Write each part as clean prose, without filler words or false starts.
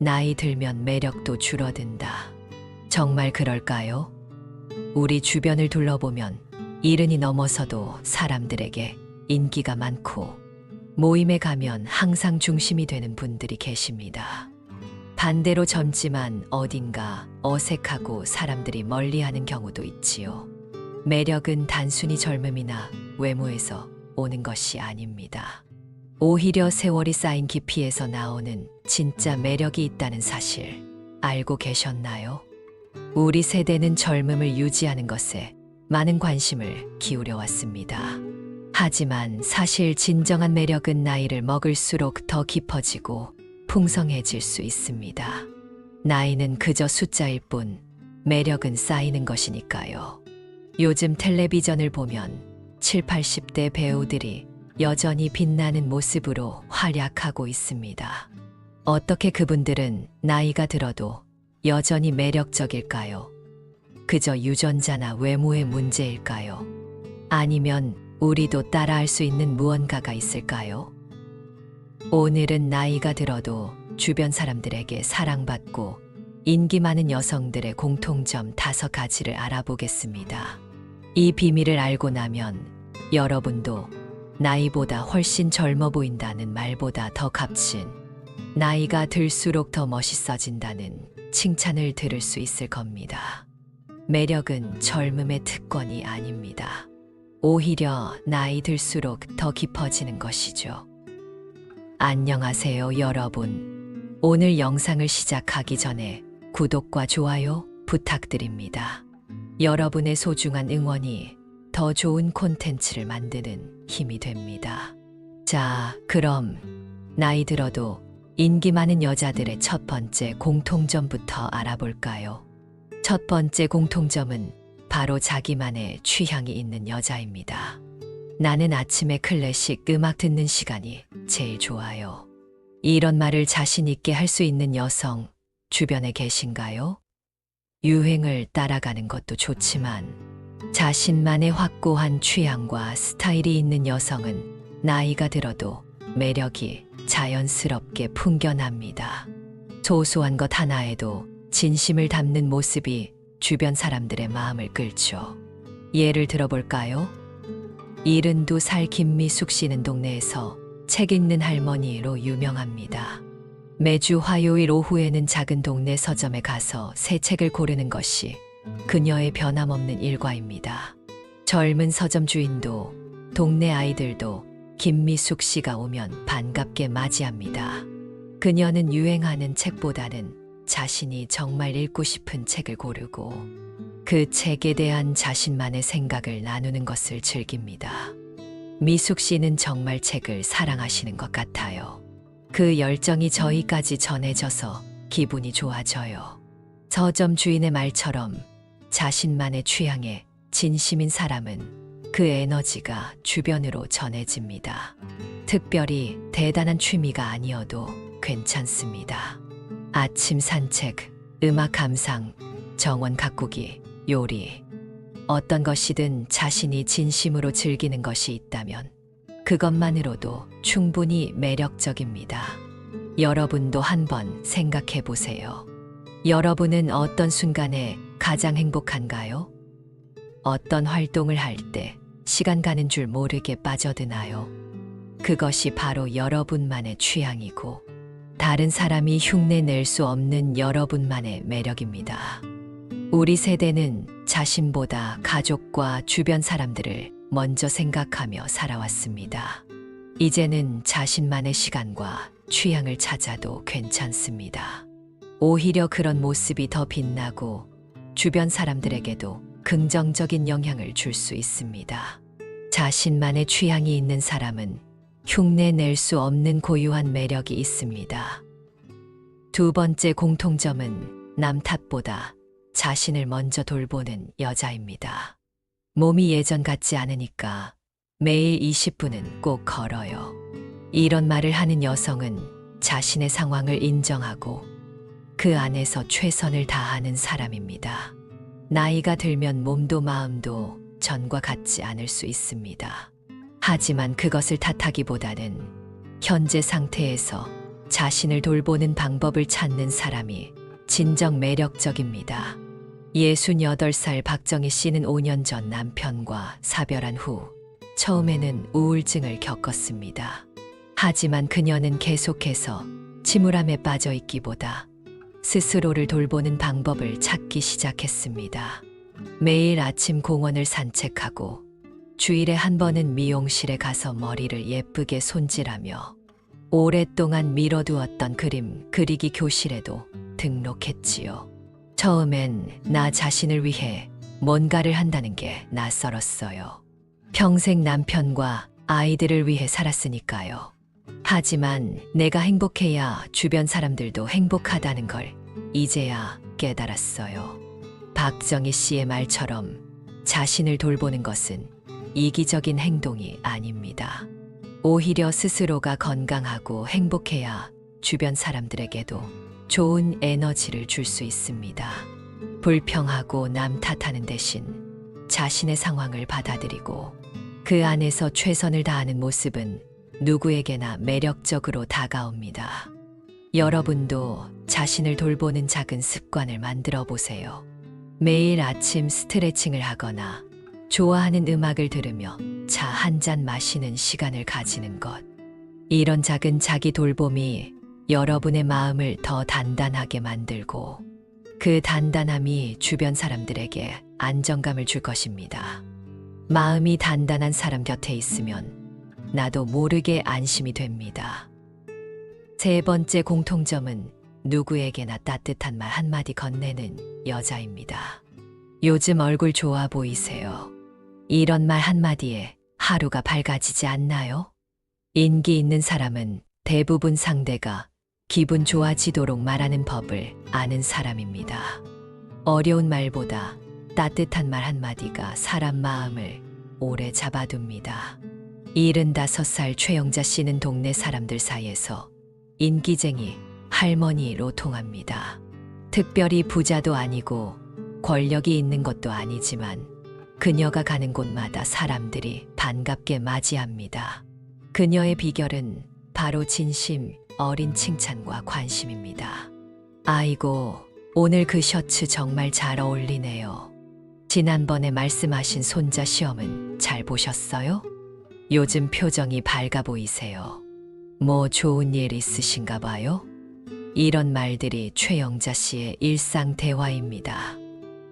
나이 들면 매력도 줄어든다. 정말 그럴까요? 우리 주변을 둘러보면 70이 넘어서도 사람들에게 인기가 많고 모임에 가면 항상 중심이 되는 분들이 계십니다. 반대로 젊지만 어딘가 어색하고 사람들이 멀리하는 경우도 있지요. 매력은 단순히 젊음이나 외모에서 오는 것이 아닙니다. 오히려 세월이 쌓인 깊이에서 나오는 진짜 매력이 있다는 사실 알고 계셨나요? 우리 세대는 젊음을 유지하는 것에 많은 관심을 기울여 왔습니다. 하지만 사실 진정한 매력은 나이를 먹을수록 더 깊어지고 풍성해질 수 있습니다. 나이는 그저 숫자일 뿐 매력은 쌓이는 것이니까요. 요즘 텔레비전을 보면 7, 80대 배우들이 여전히 빛나는 모습으로 활약하고 있습니다. 어떻게 그분들은 나이가 들어도 여전히 매력적일까요? 그저 유전자나 외모의 문제일까요? 아니면 우리도 따라할 수 있는 무언가가 있을까요? 오늘은 나이가 들어도 주변 사람들에게 사랑받고 인기 많은 여성들의 공통점 5가지를 알아보겠습니다. 이 비밀을 알고 나면 여러분도 나이보다 훨씬 젊어 보인다는 말보다 더 값진, 나이가 들수록 더 멋있어진다는 칭찬을 들을 수 있을 겁니다. 매력은 젊음의 특권이 아닙니다. 오히려 나이 들수록 더 깊어지는 것이죠. 안녕하세요, 여러분. 오늘 영상을 시작하기 전에 구독과 좋아요 부탁드립니다. 여러분의 소중한 응원이 더 좋은 콘텐츠를 만드는 힘이 됩니다. 자, 그럼 나이 들어도 인기 많은 여자들의 첫 번째 공통점부터 알아볼까요? 첫 번째 공통점은 바로 자기만의 취향이 있는 여자입니다. 나는 아침에 클래식 음악 듣는 시간이 제일 좋아요. 이런 말을 자신 있게 할 수 있는 여성 주변에 계신가요? 유행을 따라가는 것도 좋지만 자신만의 확고한 취향과 스타일이 있는 여성은 나이가 들어도 매력이 자연스럽게 풍겨납니다. 소소한 것 하나에도 진심을 담는 모습이 주변 사람들의 마음을 끌죠. 예를 들어볼까요? 72살 김미숙 씨는 동네에서 책 읽는 할머니로 유명합니다. 매주 화요일 오후에는 작은 동네 서점에 가서 새 책을 고르는 것이 그녀의 변함없는 일과입니다. 젊은 서점 주인도 동네 아이들도 김미숙 씨가 오면 반갑게 맞이합니다. 그녀는 유행하는 책보다는 자신이 정말 읽고 싶은 책을 고르고 그 책에 대한 자신만의 생각을 나누는 것을 즐깁니다. 미숙 씨는 정말 책을 사랑하시는 것 같아요. 그 열정이 저희까지 전해져서 기분이 좋아져요. 서점 주인의 말처럼 자신만의 취향에 진심인 사람은 그 에너지가 주변으로 전해집니다. 특별히 대단한 취미가 아니어도 괜찮습니다. 아침 산책, 음악 감상, 정원 가꾸기, 요리. 어떤 것이든 자신이 진심으로 즐기는 것이 있다면 그것만으로도 충분히 매력적입니다. 여러분도 한번 생각해 보세요. 여러분은 어떤 순간에 가장 행복한가요? 어떤 활동을 할 때 시간 가는 줄 모르게 빠져드나요? 그것이 바로 여러분만의 취향이고 다른 사람이 흉내 낼 수 없는 여러분만의 매력입니다. 우리 세대는 자신보다 가족과 주변 사람들을 먼저 생각하며 살아왔습니다. 이제는 자신만의 시간과 취향을 찾아도 괜찮습니다. 오히려 그런 모습이 더 빛나고 주변 사람들에게도 긍정적인 영향을 줄 수 있습니다. 자신만의 취향이 있는 사람은 흉내 낼 수 없는 고유한 매력이 있습니다. 두 번째 공통점은 남 탓보다 자신을 먼저 돌보는 여자입니다. 몸이 예전 같지 않으니까 매일 20분은 꼭 걸어요. 이런 말을 하는 여성은 자신의 상황을 인정하고 그 안에서 최선을 다하는 사람입니다. 나이가 들면 몸도 마음도 전과 같지 않을 수 있습니다. 하지만 그것을 탓하기보다는 현재 상태에서 자신을 돌보는 방법을 찾는 사람이 진정 매력적입니다. 68살 박정희 씨는 5년 전 남편과 사별한 후 처음에는 우울증을 겪었습니다. 하지만 그녀는 계속해서 침울함에 빠져 있기보다 스스로를 돌보는 방법을 찾기 시작했습니다. 매일 아침 공원을 산책하고 주일에 한 번은 미용실에 가서 머리를 예쁘게 손질하며 오랫동안 미뤄두었던 그림 그리기 교실에도 등록했지요. 처음엔 나 자신을 위해 뭔가를 한다는 게 낯설었어요. 평생 남편과 아이들을 위해 살았으니까요. 하지만 내가 행복해야 주변 사람들도 행복하다는 걸 이제야 깨달았어요. 박정희 씨의 말처럼 자신을 돌보는 것은 이기적인 행동이 아닙니다. 오히려 스스로가 건강하고 행복해야 주변 사람들에게도 좋은 에너지를 줄 수 있습니다. 불평하고 남 탓하는 대신 자신의 상황을 받아들이고 그 안에서 최선을 다하는 모습은 누구에게나 매력적으로 다가옵니다. 여러분도 자신을 돌보는 작은 습관을 만들어 보세요. 매일 아침 스트레칭을 하거나 좋아하는 음악을 들으며 차 한 잔 마시는 시간을 가지는 것. 이런 작은 자기 돌봄이 여러분의 마음을 더 단단하게 만들고 그 단단함이 주변 사람들에게 안정감을 줄 것입니다. 마음이 단단한 사람 곁에 있으면 나도 모르게 안심이 됩니다. 세 번째 공통점은 누구에게나 따뜻한 말 한마디 건네는 여자입니다. 요즘 얼굴 좋아 보이세요. 이런 말 한마디에 하루가 밝아지지 않나요? 인기 있는 사람은 대부분 상대가 기분 좋아지도록 말하는 법을 아는 사람입니다. 어려운 말보다 따뜻한 말 한마디가 사람 마음을 오래 잡아둡니다. 75살 최영자 씨는 동네 사람들 사이에서 인기쟁이 할머니로 통합니다. 특별히 부자도 아니고 권력이 있는 것도 아니지만 그녀가 가는 곳마다 사람들이 반갑게 맞이합니다. 그녀의 비결은 바로 진심 어린 칭찬과 관심입니다. 아이고, 오늘 그 셔츠 정말 잘 어울리네요. 지난번에 말씀하신 손자 시험은 잘 보셨어요? 요즘 표정이 밝아 보이세요. 뭐 좋은 일 있으신가 봐요? 이런 말들이 최영자 씨의 일상 대화입니다.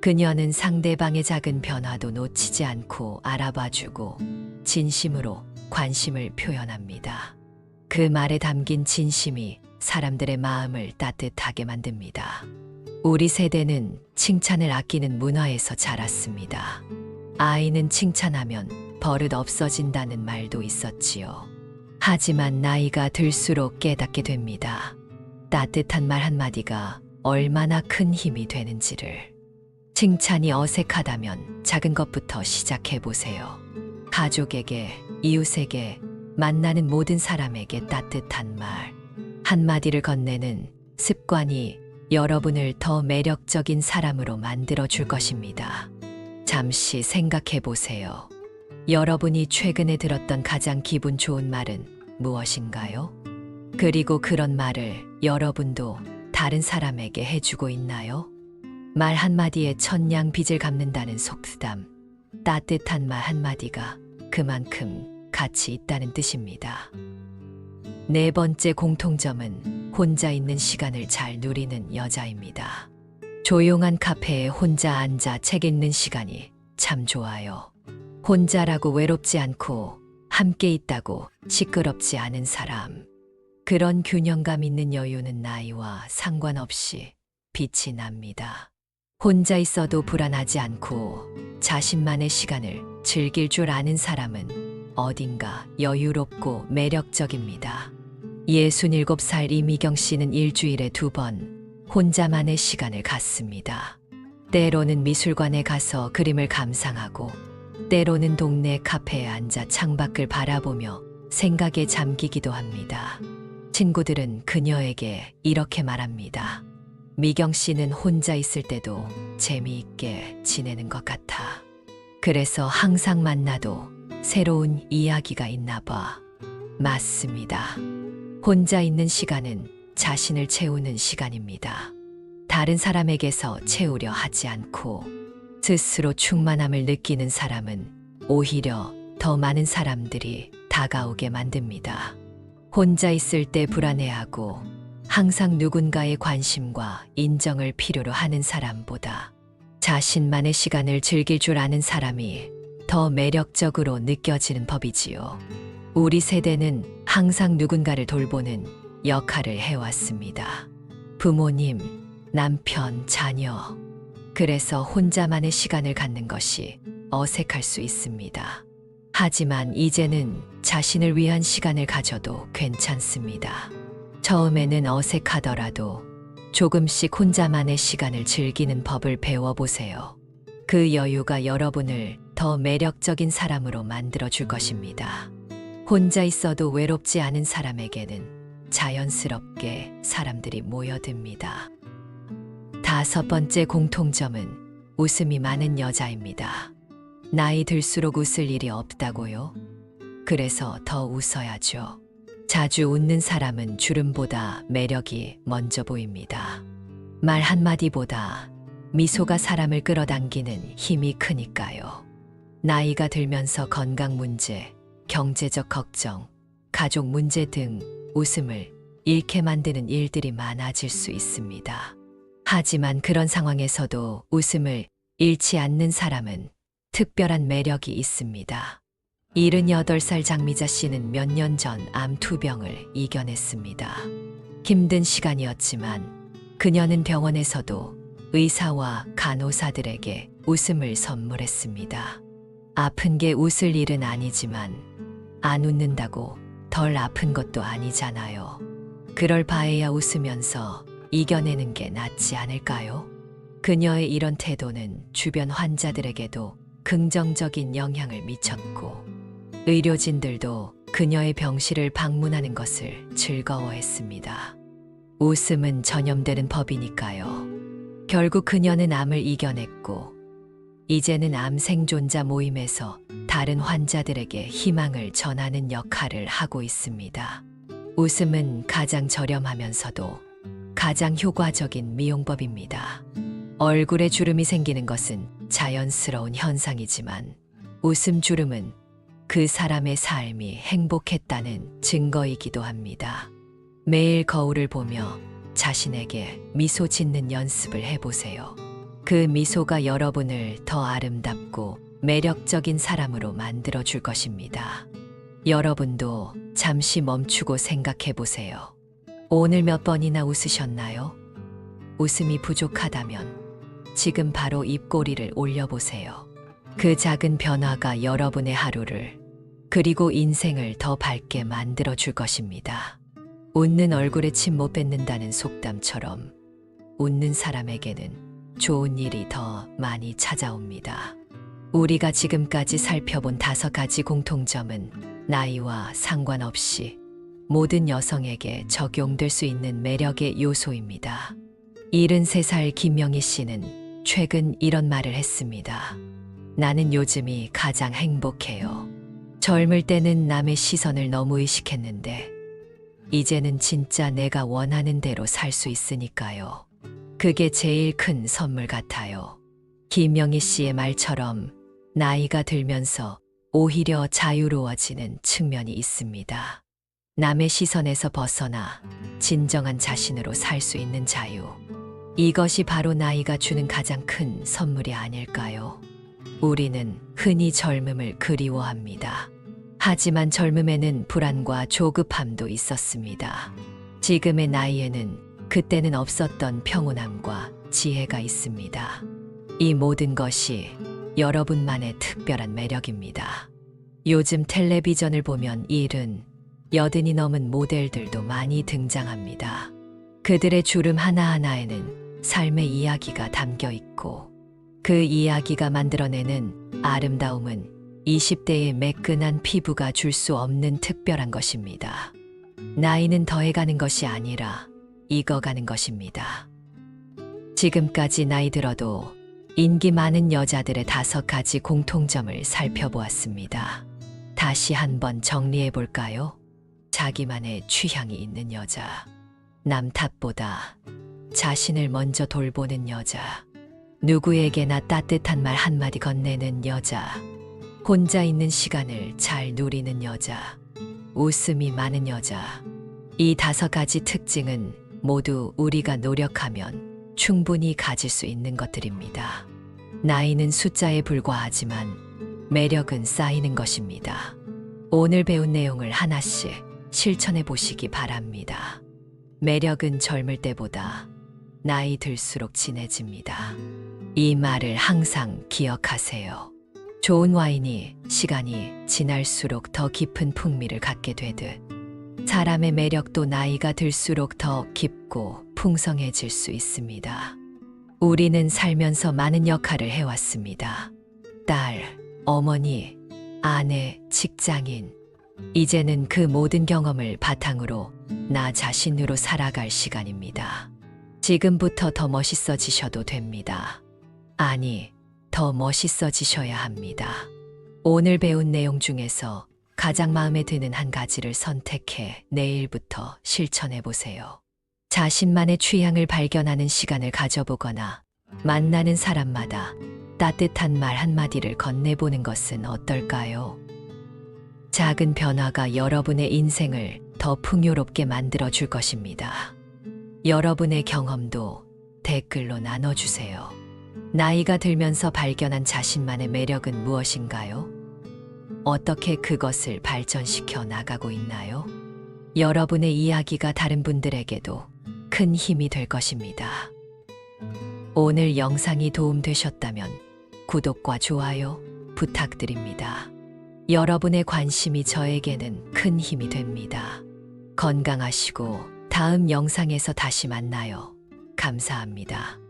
그녀는 상대방의 작은 변화도 놓치지 않고 알아봐주고 진심으로 관심을 표현합니다. 그 말에 담긴 진심이 사람들의 마음을 따뜻하게 만듭니다. 우리 세대는 칭찬을 아끼는 문화에서 자랐습니다. 아이는 칭찬하면 버릇 없어진다는 말도 있었지요. 하지만 나이가 들수록 깨닫게 됩니다. 따뜻한 말 한마디가 얼마나 큰 힘이 되는지를. 칭찬이 어색하다면 작은 것부터 시작해보세요. 가족에게, 이웃에게, 만나는 모든 사람에게 따뜻한 말 한마디를 건네는 습관이 여러분을 더 매력적인 사람으로 만들어 줄 것입니다. 잠시 생각해 보세요. 여러분이 최근에 들었던 가장 기분 좋은 말은 무엇인가요? 그리고 그런 말을 여러분도 다른 사람에게 해주고 있나요? 말 한마디에 천냥 빚을 갚는다는 속담. 따뜻한 말 한마디가 그만큼 가치 있다는 뜻입니다. 네 번째 공통점은 혼자 있는 시간을 잘 누리는 여자입니다. 조용한 카페에 혼자 앉아 책 읽는 시간이 참 좋아요. 혼자라고 외롭지 않고 함께 있다고 시끄럽지 않은 사람. 그런 균형감 있는 여유는 나이와 상관없이 빛이 납니다. 혼자 있어도 불안하지 않고 자신만의 시간을 즐길 줄 아는 사람은 어딘가 여유롭고 매력적입니다. 67살 이미경 씨는 일주일에 2번 혼자만의 시간을 갖습니다. 때로는 미술관에 가서 그림을 감상하고 때로는 동네 카페에 앉아 창밖을 바라보며 생각에 잠기기도 합니다. 친구들은 그녀에게 이렇게 말합니다. 미경 씨는 혼자 있을 때도 재미있게 지내는 것 같아. 그래서 항상 만나도 새로운 이야기가 있나 봐. 맞습니다. 혼자 있는 시간은 자신을 채우는 시간입니다. 다른 사람에게서 채우려 하지 않고 스스로 충만함을 느끼는 사람은 오히려 더 많은 사람들이 다가오게 만듭니다. 혼자 있을 때 불안해하고 항상 누군가의 관심과 인정을 필요로 하는 사람보다 자신만의 시간을 즐길 줄 아는 사람이 더 매력적으로 느껴지는 법이지요. 우리 세대는 항상 누군가를 돌보는 역할을 해왔습니다. 부모님, 남편, 자녀. 그래서 혼자만의 시간을 갖는 것이 어색할 수 있습니다. 하지만 이제는 자신을 위한 시간을 가져도 괜찮습니다. 처음에는 어색하더라도 조금씩 혼자만의 시간을 즐기는 법을 배워보세요. 그 여유가 여러분을 더 매력적인 사람으로 만들어줄 것입니다. 혼자 있어도 외롭지 않은 사람에게는 자연스럽게 사람들이 모여듭니다. 5번째 공통점은 웃음이 많은 여자입니다. 나이 들수록 웃을 일이 없다고요? 그래서 더 웃어야죠. 자주 웃는 사람은 주름보다 매력이 먼저 보입니다. 말 한마디보다 미소가 사람을 끌어당기는 힘이 크니까요. 나이가 들면서 건강 문제, 경제적 걱정, 가족 문제 등 웃음을 잃게 만드는 일들이 많아질 수 있습니다. 하지만 그런 상황에서도 웃음을 잃지 않는 사람은 특별한 매력이 있습니다. 78살 장미자 씨는 몇 년 전 암 투병을 이겨냈습니다. 힘든 시간이었지만 그녀는 병원에서도 의사와 간호사들에게 웃음을 선물했습니다. 아픈 게 웃을 일은 아니지만 안 웃는다고 덜 아픈 것도 아니잖아요. 그럴 바에야 웃으면서 이겨내는 게 낫지 않을까요? 그녀의 이런 태도는 주변 환자들에게도 긍정적인 영향을 미쳤고 의료진들도 그녀의 병실을 방문하는 것을 즐거워했습니다. 웃음은 전염되는 법이니까요. 결국 그녀는 암을 이겨냈고 이제는 암 생존자 모임에서 다른 환자들에게 희망을 전하는 역할을 하고 있습니다. 웃음은 가장 저렴하면서도 가장 효과적인 미용법입니다. 얼굴에 주름이 생기는 것은 자연스러운 현상이지만 웃음 주름은 그 사람의 삶이 행복했다는 증거이기도 합니다. 매일 거울을 보며 자신에게 미소 짓는 연습을 해보세요. 그 미소가 여러분을 더 아름답고 매력적인 사람으로 만들어 줄 것입니다. 여러분도 잠시 멈추고 생각해 보세요. 오늘 몇 번이나 웃으셨나요? 웃음이 부족하다면 지금 바로 입꼬리를 올려보세요. 그 작은 변화가 여러분의 하루를 그리고 인생을 더 밝게 만들어 줄 것입니다. 웃는 얼굴에 침 못 뱉는다는 속담처럼 웃는 사람에게는 좋은 일이 더 많이 찾아옵니다. 우리가 지금까지 살펴본 5가지 공통점은 나이와 상관없이 모든 여성에게 적용될 수 있는 매력의 요소입니다. 73살 김명희 씨는 최근 이런 말을 했습니다. 나는 요즘이 가장 행복해요. 젊을 때는 남의 시선을 너무 의식했는데 이제는 진짜 내가 원하는 대로 살 수 있으니까요. 그게 제일 큰 선물 같아요. 김명희 씨의 말처럼 나이가 들면서 오히려 자유로워지는 측면이 있습니다. 남의 시선에서 벗어나 진정한 자신으로 살 수 있는 자유. 이것이 바로 나이가 주는 가장 큰 선물이 아닐까요? 우리는 흔히 젊음을 그리워합니다. 하지만 젊음에는 불안과 조급함도 있었습니다. 지금의 나이에는 그때는 없었던 평온함과 지혜가 있습니다. 이 모든 것이 여러분만의 특별한 매력입니다. 요즘 텔레비전을 보면 80이 넘은 모델들도 많이 등장합니다. 그들의 주름 하나하나에는 삶의 이야기가 담겨 있고 그 이야기가 만들어내는 아름다움은 20대의 매끈한 피부가 줄 수 없는 특별한 것입니다. 나이는 더해가는 것이 아니라 익어가는 것입니다. 지금까지 나이 들어도 인기 많은 여자들의 5가지 공통점을 살펴보았습니다. 다시 한번 정리해 볼까요? 자기만의 취향이 있는 여자. 남 탓보다 자신을 먼저 돌보는 여자. 누구에게나 따뜻한 말 한마디 건네는 여자. 혼자 있는 시간을 잘 누리는 여자. 웃음이 많은 여자. 이 5가지 특징은 모두 우리가 노력하면 충분히 가질 수 있는 것들입니다. 나이는 숫자에 불과하지만 매력은 쌓이는 것입니다. 오늘 배운 내용을 하나씩 실천해 보시기 바랍니다. 매력은 젊을 때보다 나이 들수록 진해집니다. 이 말을 항상 기억하세요. 좋은 와인이 시간이 지날수록 더 깊은 풍미를 갖게 되듯 사람의 매력도 나이가 들수록 더 깊고 풍성해질 수 있습니다. 우리는 살면서 많은 역할을 해왔습니다. 딸, 어머니, 아내, 직장인. 이제는 그 모든 경험을 바탕으로 나 자신으로 살아갈 시간입니다. 지금부터 더 멋있어지셔도 됩니다. 아니, 더 멋있어지셔야 합니다. 오늘 배운 내용 중에서 가장 마음에 드는 한 가지를 선택해 내일부터 실천해 보세요. 자신만의 취향을 발견하는 시간을 가져보거나 만나는 사람마다 따뜻한 말 한마디를 건네보는 것은 어떨까요? 작은 변화가 여러분의 인생을 더 풍요롭게 만들어 줄 것입니다. 여러분의 경험도 댓글로 나눠주세요. 나이가 들면서 발견한 자신만의 매력은 무엇인가요? 어떻게 그것을 발전시켜 나가고 있나요? 여러분의 이야기가 다른 분들에게도 큰 힘이 될 것입니다. 오늘 영상이 도움되셨다면 구독과 좋아요 부탁드립니다. 여러분의 관심이 저에게는 큰 힘이 됩니다. 건강하시고 다음 영상에서 다시 만나요. 감사합니다.